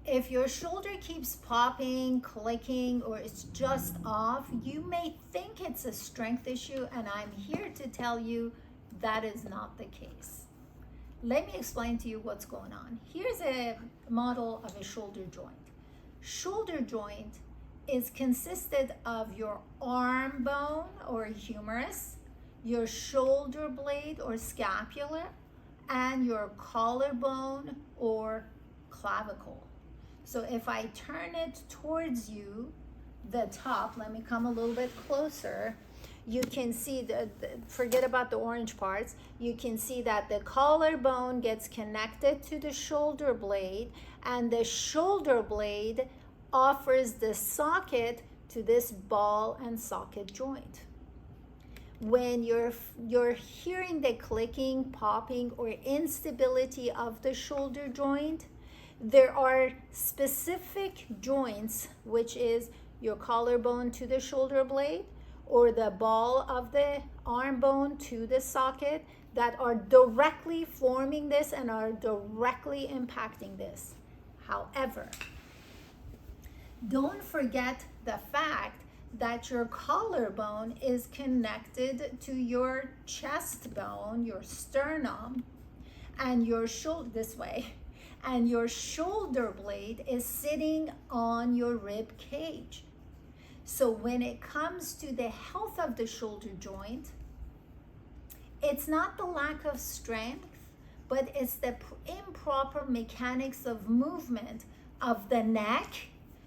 If your shoulder keeps popping, clicking, or it's just off, you may think it's a strength issue, and I'm here to tell you that is not the case. Let me explain to you what's going on. Here's a model of a shoulder joint. Shoulder joint is consisted of your arm bone or humerus, your shoulder blade or scapula, and your collarbone or clavicle. So if I turn it towards you, the top, let me come a little bit closer, you can see, forget about the orange parts, you can see that the collarbone gets connected to the shoulder blade, and the shoulder blade offers the socket to this ball and socket joint. When you're hearing the clicking, popping, or instability of the shoulder joint, there are specific joints, which is your collarbone to the shoulder blade, or the ball of the arm bone to the socket, that are directly forming this and are directly impacting this. However, don't forget the fact that your collarbone is connected to your chest bone, your sternum, and your shoulder this way, and your shoulder blade is sitting on your rib cage. So when it comes to the health of the shoulder joint, it's not the lack of strength, but it's the improper mechanics of movement of the neck,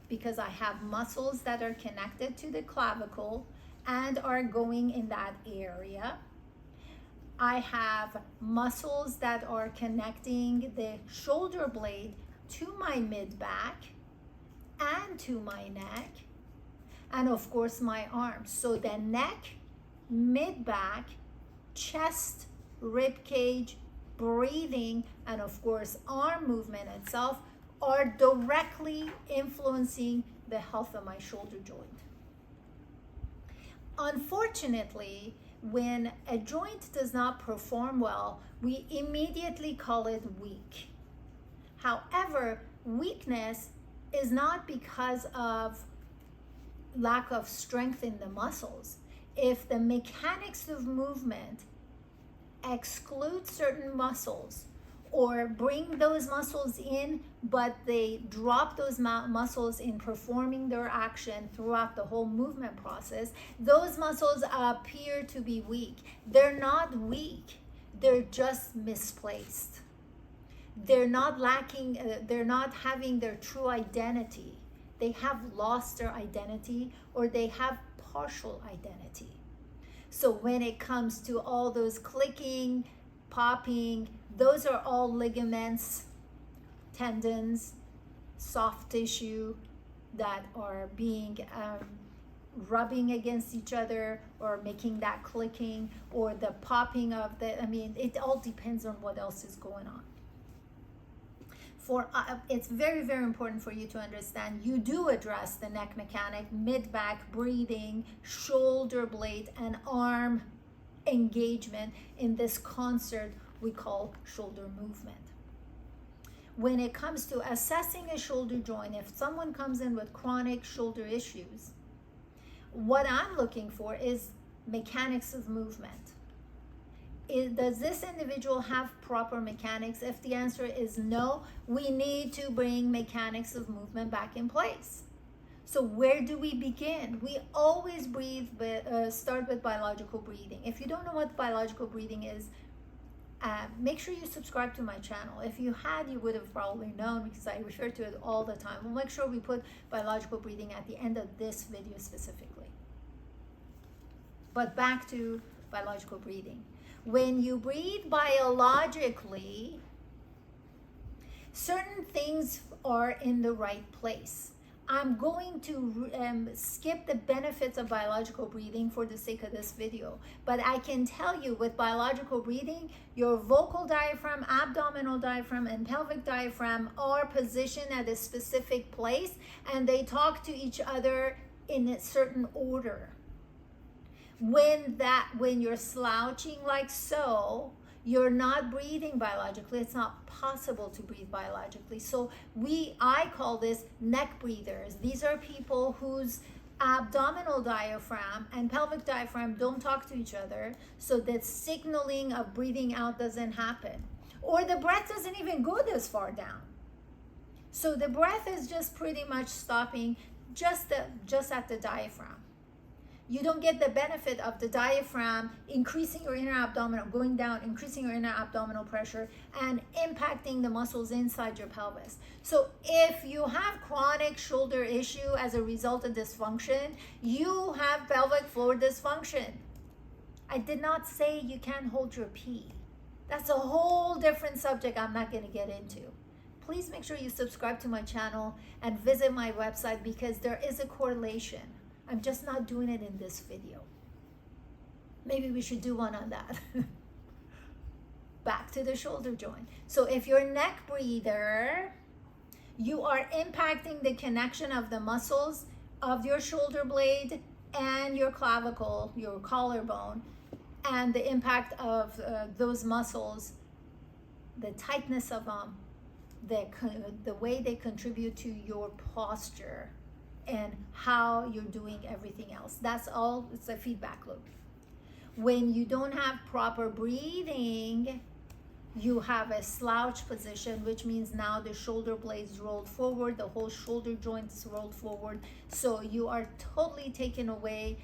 because I have muscles that are connected to the clavicle and are going in that area. I have muscles that are connecting the shoulder blade to my mid-back and to my neck, and of course my arms. So the neck, mid-back, chest, rib cage, breathing, and of course arm movement itself are directly influencing the health of my shoulder joint. Unfortunately, when a joint does not perform well, we immediately call it weak. However, weakness is not because of lack of strength in the muscles. If the mechanics of movement exclude certain muscles or bring those muscles in, but they drop those muscles in performing their action throughout the whole movement process, those muscles appear to be weak. They're not weak, they're just misplaced. They're not lacking, they're not having their true identity. They have lost their identity, or they have partial identity. So when it comes to all those clicking, popping, those are all ligaments, tendons, soft tissue that are being rubbing against each other, or making that clicking, or the popping of the, it all depends on what else is going on. It's very, very important for you to understand you do address the neck mechanic, mid-back, breathing, shoulder blade, and arm engagement in this concert we call shoulder movement. When it comes to assessing a shoulder joint, if someone comes in with chronic shoulder issues, what I'm looking for is mechanics of movement. Does this individual have proper mechanics? If the answer is no, we need to bring mechanics of movement back in place. So where do we begin? We always start with biological breathing. If you don't know what biological breathing is, make sure you subscribe to my channel. If you had, you would have probably known, because I refer to it all the time. We'll make sure we put biological breathing at the end of this video specifically. But back to biological breathing. When you breathe biologically, certain things are in the right place. I'm going to skip the benefits of biological breathing for the sake of this video, but I can tell you with biological breathing, your vocal diaphragm, abdominal diaphragm, and pelvic diaphragm are positioned at a specific place, and they talk to each other in a certain order. When you're slouching like so, You're not breathing biologically. It's not possible to breathe biologically. So I call this neck breathers. These are people whose abdominal diaphragm and pelvic diaphragm don't talk to each other, so that signaling of breathing out doesn't happen. Or the breath doesn't even go this far down. So the breath is just pretty much stopping just at the diaphragm. You don't get the benefit of the diaphragm increasing your inner abdominal, going down, increasing your inner abdominal pressure and impacting the muscles inside your pelvis. So if you have chronic shoulder issue as a result of dysfunction, you have pelvic floor dysfunction. I did not say you can't hold your pee. That's a whole different subject I'm not going to get into. Please make sure you subscribe to my channel and visit my website, because there is a correlation. I'm just not doing it in this video. Maybe we should do one on that. Back to the shoulder joint. So if you're a neck breather, you are impacting the connection of the muscles of your shoulder blade and your clavicle, your collarbone, and the impact of those muscles, the tightness of them, the way they contribute to your posture and how you're doing everything else. That's all. It's a feedback loop. When you don't have proper breathing, you have a slouch position, which means now the shoulder blades rolled forward, the whole shoulder joints rolled forward. So you are totally taking away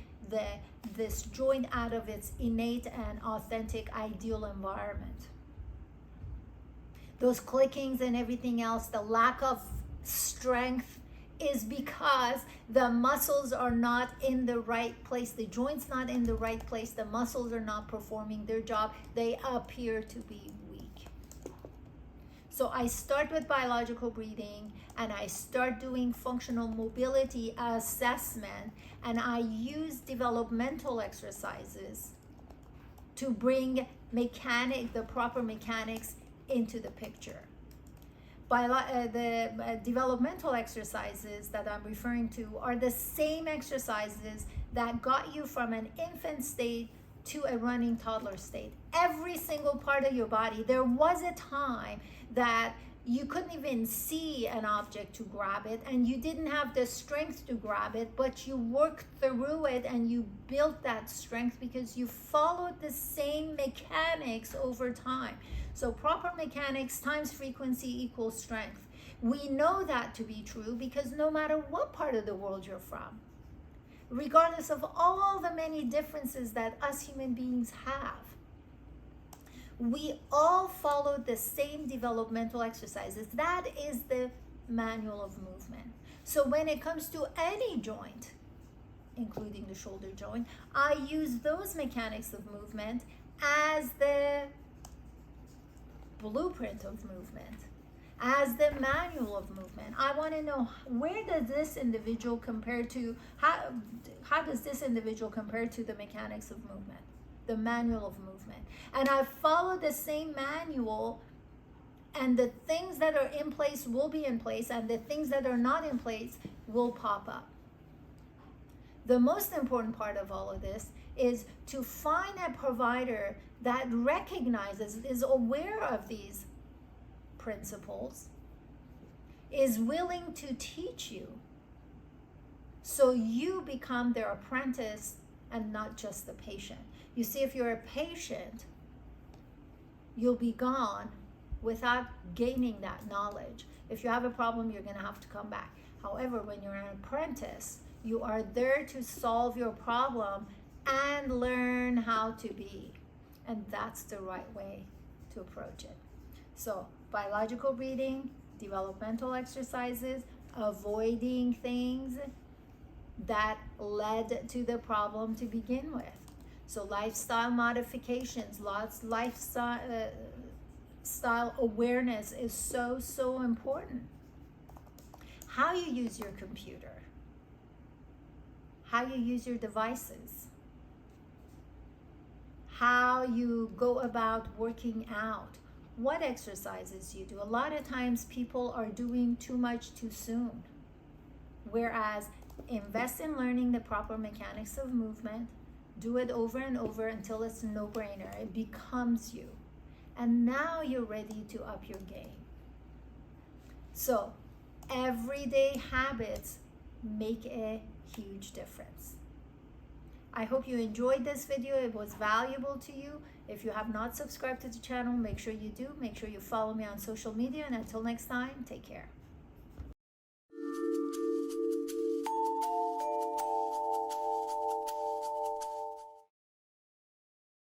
this joint out of its innate and authentic ideal environment. Those clickings and everything else, the lack of strength, is because the muscles are not in the right place. The joint's not in the right place. The muscles are not performing their job. They appear to be weak. So I start with biological breathing, and I start doing functional mobility assessment, and I use developmental exercises to bring the proper mechanics into the picture. The developmental exercises that I'm referring to are the same exercises that got you from an infant state to a running toddler state. Every single part of your body. There was a time that you couldn't even see an object to grab it, and you didn't have the strength to grab it, but you worked through it and you built that strength because you followed the same mechanics over time. So proper mechanics times frequency equals strength. We know that to be true because no matter what part of the world you're from, regardless of all the many differences that us human beings have, we all follow the same developmental exercises. That is the manual of movement. So when it comes to any joint, including the shoulder joint, I use those mechanics of movement as the blueprint of movement, as the manual of movement. I want to know, where does this individual compare to, how does this individual compare to the mechanics of movement, the manual of movement? And I follow the same manual, and the things that are in place will be in place, and the things that are not in place will pop up. The most important part of all of this is to find a provider that recognizes, is aware of these principles, is willing to teach you, so you become their apprentice and not just the patient. You see, if you're a patient, you'll be gone without gaining that knowledge. If you have a problem, you're going to have to come back. However, when you're an apprentice, you are there to solve your problem and learn how to be. And that's the right way to approach it. So, biological breathing, developmental exercises, avoiding things that led to the problem to begin with. So lifestyle modifications, lifestyle awareness is so important. How you use your computer, how you use your devices, how you go about working out, what exercises you do. A lot of times people are doing too much too soon, whereas invest in learning the proper mechanics of movement. Do it over and over until it's a no-brainer. It becomes you. and now you're ready to up your game. So everyday habits make a huge difference. I hope you enjoyed this video. It was valuable to you. If you have not subscribed to the channel, make sure you do. Make sure you follow me on social media. And until next time, take care.